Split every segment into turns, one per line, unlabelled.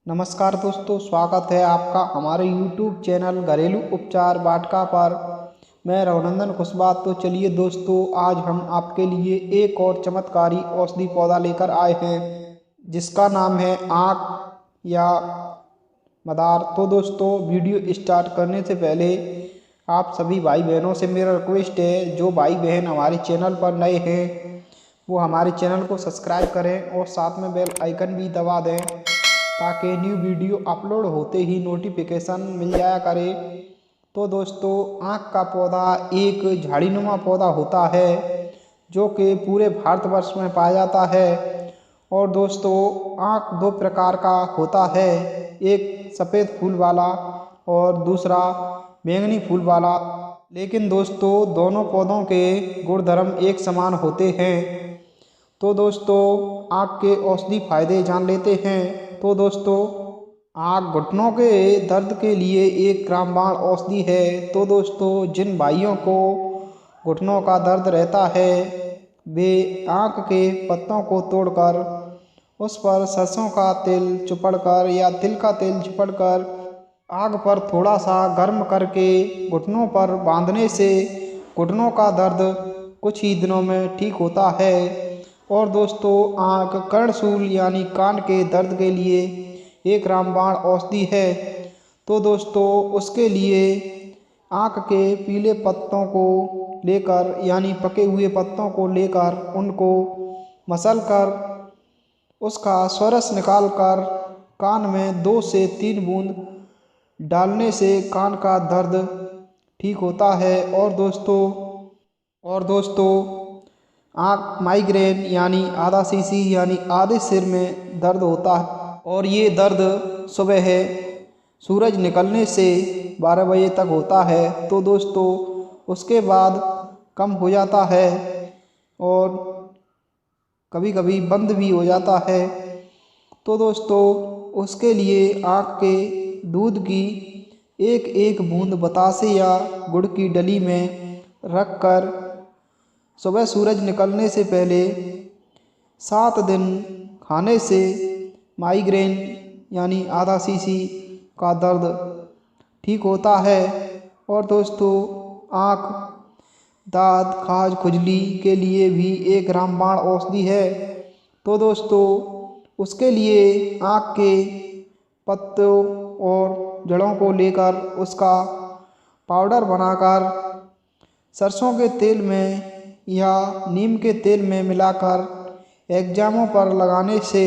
नमस्कार दोस्तों, स्वागत है आपका हमारे YouTube चैनल घरेलू उपचार वाटिका पर। मैं रघुनंदन कुशवाहा। तो चलिए दोस्तों, आज हम आपके लिए एक और चमत्कारी औषधि पौधा लेकर आए हैं जिसका नाम है आक या मदार। तो दोस्तों, वीडियो स्टार्ट करने से पहले आप सभी भाई बहनों से मेरा रिक्वेस्ट है, जो भाई बहन हमारे चैनल पर नए हैं वो हमारे चैनल को सब्सक्राइब करें और साथ में बेल आइकन भी दबा दें ताकि न्यू वीडियो अपलोड होते ही नोटिफिकेशन मिल जाया करे। तो दोस्तों, आक का पौधा एक झाड़ीनुमा पौधा होता है जो कि पूरे भारतवर्ष में पाया जाता है। और दोस्तों, आक दो प्रकार का होता है, एक सफ़ेद फूल वाला और दूसरा बैंगनी फूल वाला। लेकिन दोस्तों, दोनों पौधों के गुणधर्म एक समान होते हैं। तो दोस्तों, आक के औषधि फायदे जान लेते हैं। तो दोस्तों, आक घुटनों के दर्द के लिए एक रामबाण औषधि है। तो दोस्तों, जिन भाइयों को घुटनों का दर्द रहता है वे आक के पत्तों को तोड़कर उस पर सरसों का तेल चुपड़कर या तिल का तेल चुपड़कर आग पर थोड़ा सा गर्म करके घुटनों पर बांधने से घुटनों का दर्द कुछ ही दिनों में ठीक होता है। और दोस्तों, आक कर्णशूल यानी कान के दर्द के लिए एक रामबाण औषधि है। तो दोस्तों, उसके लिए आक के पीले पत्तों को लेकर यानी पके हुए पत्तों को लेकर उनको मसल कर उसका स्वरस निकाल कर कान में 2 से 3 बूंद डालने से कान का दर्द ठीक होता है। और दोस्तों, आँख माइग्रेन यानी आधा शीशी यानी आधे सिर में दर्द होता है और ये दर्द सुबह है सूरज निकलने से 12 बजे तक होता है। तो दोस्तों, उसके बाद कम हो जाता है और कभी कभी बंद भी हो जाता है। तो दोस्तों, उसके लिए आँख के दूध की एक एक बूंद बतासे या गुड़ की डली में रखकर सुबह सूरज निकलने से पहले 7 दिन खाने से माइग्रेन यानी आधा शीशी का दर्द ठीक होता है। और दोस्तों, आँख दाद खाज खुजली के लिए भी एक रामबाण औषधि है। तो दोस्तों, उसके लिए आँख के पत्तों और जड़ों को लेकर उसका पाउडर बनाकर सरसों के तेल में या नीम के तेल में मिलाकर एग्जामों पर लगाने से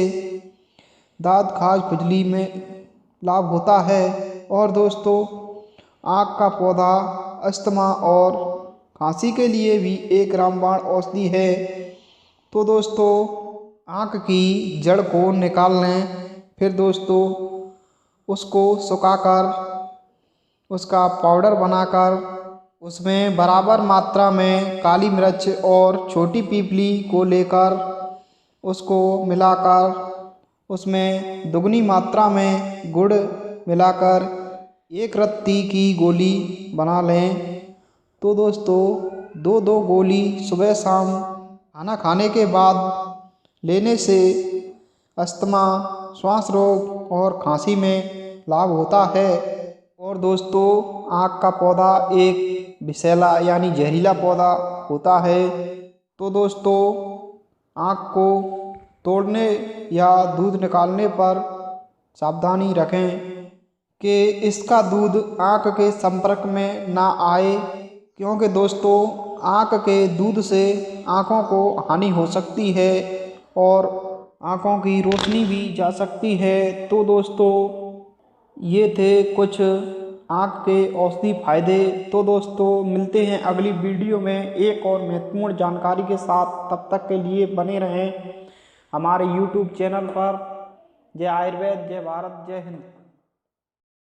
दाद खाज खुजली में लाभ होता है। और दोस्तों, आक का पौधा अस्थमा और खांसी के लिए भी एक रामबाण औषधि है। तो दोस्तों, आक की जड़ को निकाल लें, फिर दोस्तों उसको सुखाकर उसका पाउडर बनाकर उसमें बराबर मात्रा में काली मिर्च और छोटी पीपली को लेकर उसको मिलाकर उसमें दुगनी मात्रा में गुड़ मिलाकर एक रत्ती की गोली बना लें। तो दोस्तों, 2-2 गोली सुबह शाम खाना खाने के बाद लेने से अस्थमा, श्वास रोग और खांसी में लाभ होता है। और दोस्तों, आक का पौधा एक विषैला यानी जहरीला पौधा होता है। तो दोस्तों, आक को तोड़ने या दूध निकालने पर सावधानी रखें कि इसका दूध आँख के संपर्क में ना आए, क्योंकि दोस्तों आँख के दूध से आँखों को हानि हो सकती है और आँखों की रोशनी भी जा सकती है। तो दोस्तों, ये थे कुछ आँख के औषधि फायदे। तो दोस्तों, मिलते हैं अगली वीडियो में एक और महत्वपूर्ण जानकारी के साथ। तब तक के लिए बने रहें हमारे YouTube चैनल पर। जय आयुर्वेद, जय भारत, जय हिंद।